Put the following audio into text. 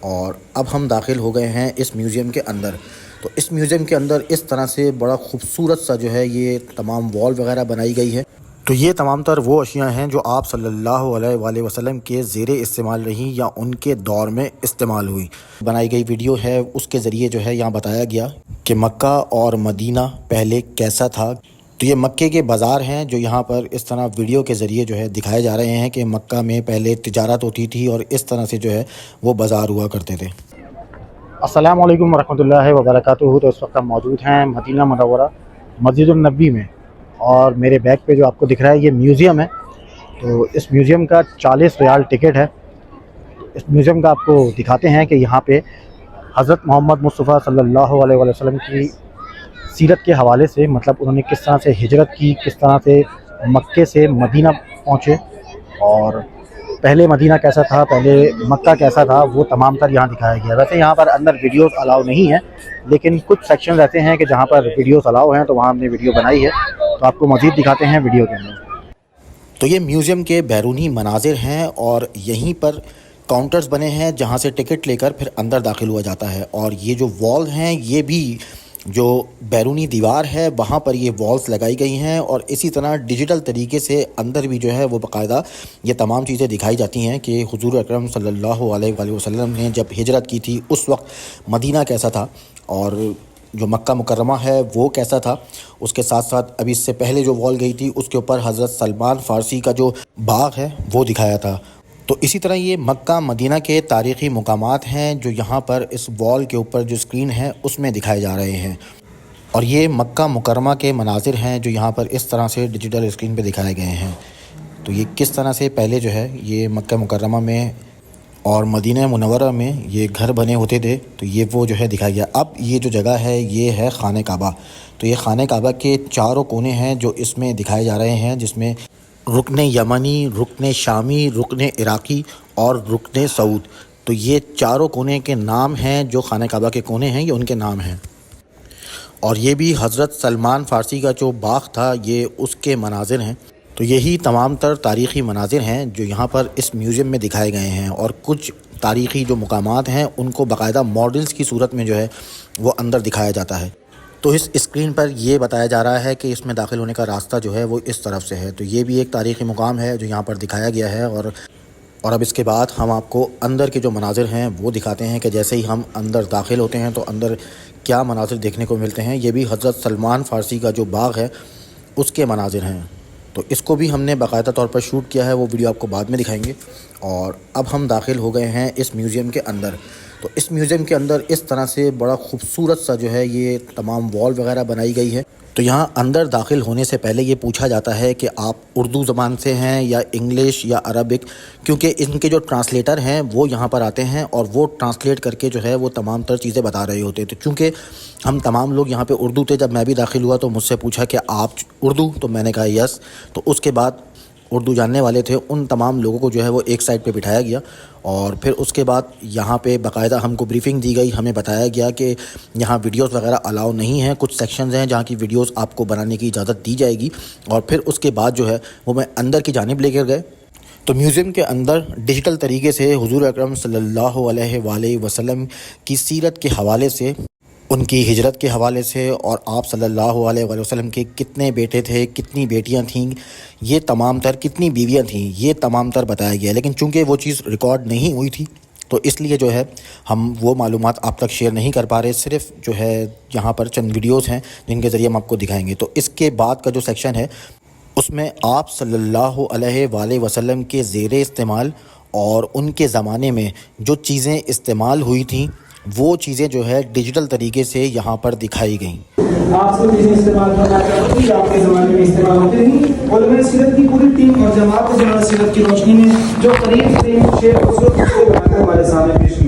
اور اب ہم داخل ہو گئے ہیں اس میوزیم کے اندر۔ تو اس میوزیم کے اندر اس طرح سے بڑا خوبصورت سا جو ہے یہ تمام وال وغیرہ بنائی گئی ہے۔ تو یہ تمام تر وہ اشیاء ہیں جو آپ صلی اللہ علیہ وآلہ وسلم کے زیر استعمال رہیں یا ان کے دور میں استعمال ہوئی۔ بنائی گئی ویڈیو ہے، اس کے ذریعے جو ہے یہاں بتایا گیا کہ مکہ اور مدینہ پہلے کیسا تھا۔ تو یہ مکے کے بازار ہیں جو یہاں پر اس طرح ویڈیو کے ذریعے جو ہے دکھائے جا رہے ہیں کہ مکہ میں پہلے تجارت ہوتی تھی اور اس طرح سے جو ہے وہ بازار ہوا کرتے تھے۔ السلام علیکم ورحمۃ اللہ وبرکاتہ۔ تو اس وقت ہم موجود ہیں مدینہ منورہ مسجد النبی میں، اور میرے بیک پہ جو آپ کو دکھ رہا ہے یہ میوزیم ہے۔ تو اس میوزیم کا 40 ریال ٹکٹ ہے۔ اس میوزیم کا آپ کو دکھاتے ہیں کہ یہاں پہ حضرت محمد مصطفیٰ صلی اللہ علیہ وسلم کی سیرت کے حوالے سے، مطلب انہوں نے کس طرح سے ہجرت کی، کس طرح سے مکے سے مدینہ پہنچے، اور پہلے مدینہ کیسا تھا، پہلے مکہ کیسا تھا، وہ تمام تر یہاں دکھایا گیا۔ ویسے یہاں پر اندر ویڈیوز الاؤ نہیں ہیں، لیکن کچھ سیکشن ایسے ہیں کہ جہاں پر ویڈیوز الاؤ ہیں، تو وہاں ہم نے ویڈیو بنائی ہے، تو آپ کو مزید دکھاتے ہیں ویڈیو کے اندر۔ تو یہ میوزیم کے بیرونی مناظر ہیں، اور یہیں پر کاؤنٹرز بنے ہیں جہاں سے ٹکٹ لے کر پھر اندر داخل ہوا جاتا ہے۔ اور یہ جو وال ہیں یہ بھی جو بیرونی دیوار ہے وہاں پر یہ والز لگائی گئی ہیں، اور اسی طرح ڈیجیٹل طریقے سے اندر بھی جو ہے وہ باقاعدہ یہ تمام چیزیں دکھائی جاتی ہیں کہ حضور اکرم صلی اللہ علیہ وآلہ وسلم نے جب ہجرت کی تھی اس وقت مدینہ کیسا تھا، اور جو مکہ مکرمہ ہے وہ کیسا تھا۔ اس کے ساتھ ساتھ ابھی اس سے پہلے جو وال گئی تھی اس کے اوپر حضرت سلمان فارسی کا جو باغ ہے وہ دکھایا تھا۔ تو اسی طرح یہ مکہ مدینہ کے تاریخی مقامات ہیں جو یہاں پر اس وال کے اوپر جو اسکرین ہے اس میں دکھائے جا رہے ہیں، اور یہ مکہ مکرمہ کے مناظر ہیں جو یہاں پر اس طرح سے ڈیجیٹل اسکرین پہ دکھائے گئے ہیں۔ تو یہ کس طرح سے پہلے جو ہے یہ مکہ مکرمہ میں اور مدینہ منورہ میں یہ گھر بنے ہوتے تھے، تو یہ وہ جو ہے دکھایا گیا۔ اب یہ جو جگہ ہے یہ ہے خانہ کعبہ۔ تو یہ خانہ کعبہ کے چاروں کونے ہیں جو اس میں دکھائے جا رہے ہیں، جس میں رکن یمنی، رکن شامی، رکن عراقی اور رکن سعود۔ تو یہ چاروں کونے کے نام ہیں، جو خانہ کعبہ کے کونے ہیں یہ ان کے نام ہیں۔ اور یہ بھی حضرت سلمان فارسی کا جو باغ تھا یہ اس کے مناظر ہیں۔ تو یہی تمام تر تاریخی مناظر ہیں جو یہاں پر اس میوزیم میں دکھائے گئے ہیں، اور کچھ تاریخی جو مقامات ہیں ان کو باقاعدہ ماڈلز کی صورت میں جو ہے وہ اندر دکھایا جاتا ہے۔ تو اس اسکرین پر یہ بتایا جا رہا ہے کہ اس میں داخل ہونے کا راستہ جو ہے وہ اس طرف سے ہے۔ تو یہ بھی ایک تاریخی مقام ہے جو یہاں پر دکھایا گیا ہے، اور اب اس کے بعد ہم آپ کو اندر کے جو مناظر ہیں وہ دکھاتے ہیں کہ جیسے ہی ہم اندر داخل ہوتے ہیں تو اندر کیا مناظر دیکھنے کو ملتے ہیں۔ یہ بھی حضرت سلمان فارسی کا جو باغ ہے اس کے مناظر ہیں۔ تو اس کو بھی ہم نے باقاعدہ طور پر شوٹ کیا ہے، وہ ویڈیو آپ کو بعد میں دکھائیں گے۔ اور اب ہم داخل ہو گئے ہیں اس میوزیم کے اندر۔ تو اس میوزیم کے اندر اس طرح سے بڑا خوبصورت سا جو ہے یہ تمام وال وغیرہ بنائی گئی ہے۔ تو یہاں اندر داخل ہونے سے پہلے یہ پوچھا جاتا ہے کہ آپ اردو زبان سے ہیں یا انگلش یا عربک، کیونکہ ان کے جو ٹرانسلیٹر ہیں وہ یہاں پر آتے ہیں اور وہ ٹرانسلیٹ کر کے جو ہے وہ تمام تر چیزیں بتا رہے ہوتے ہیں۔ تو چونکہ ہم تمام لوگ یہاں پہ اردو تھے، جب میں بھی داخل ہوا تو مجھ سے پوچھا کہ آپ اردو، تو میں نے کہا یس۔ تو اس کے بعد اردو جاننے والے تھے ان تمام لوگوں کو جو ہے وہ ایک سائڈ پہ بٹھایا گیا، اور پھر اس کے بعد یہاں پہ باقاعدہ ہم کو بریفنگ دی گئی، ہمیں بتایا گیا کہ یہاں ویڈیوز وغیرہ الاؤ نہیں ہیں، کچھ سیکشنز ہیں جہاں کی ویڈیوز آپ کو بنانے کی اجازت دی جائے گی۔ اور پھر اس کے بعد جو ہے وہ میں اندر کی جانب لے کر گئے۔ تو میوزیم کے اندر ڈیجیٹل طریقے سے حضور اکرم صلی اللہ علیہ وآلہ وسلم کی سیرت کے حوالے سے، ان کی ہجرت کے حوالے سے، اور آپ صلی اللہ علیہ وآلہ وسلم کے کتنے بیٹے تھے، کتنی بیٹیاں تھیں، یہ تمام تر کتنی بیویاں تھیں، یہ تمام تر بتایا گیا۔ لیکن چونکہ وہ چیز ریکارڈ نہیں ہوئی تھی تو اس لیے جو ہے ہم وہ معلومات آپ تک شیئر نہیں کر پا رہے، صرف جو ہے یہاں پر چند ویڈیوز ہیں جن کے ذریعے ہم آپ کو دکھائیں گے۔ تو اس کے بعد کا جو سیکشن ہے اس میں آپ صلی اللہ علیہ وآلہ وسلم کے زیر استعمال اور ان کے زمانے میں جو چیزیں استعمال ہوئی تھیں وہ چیزیں جو ہے ڈیجیٹل طریقے سے یہاں پر دکھائی گئیں۔ آپ سے چیزیں استعمال کرنا چاہتے ہیں آپ کے زمانے میں استعمال ہوتے نہیں۔ علماء سیرت کی پوری ٹیم اور جماعت علماء سیرت کی روشنی میں جو قریب ترین شیخ حضرت کو بنا کر ہمارے سامنے پیش کی۔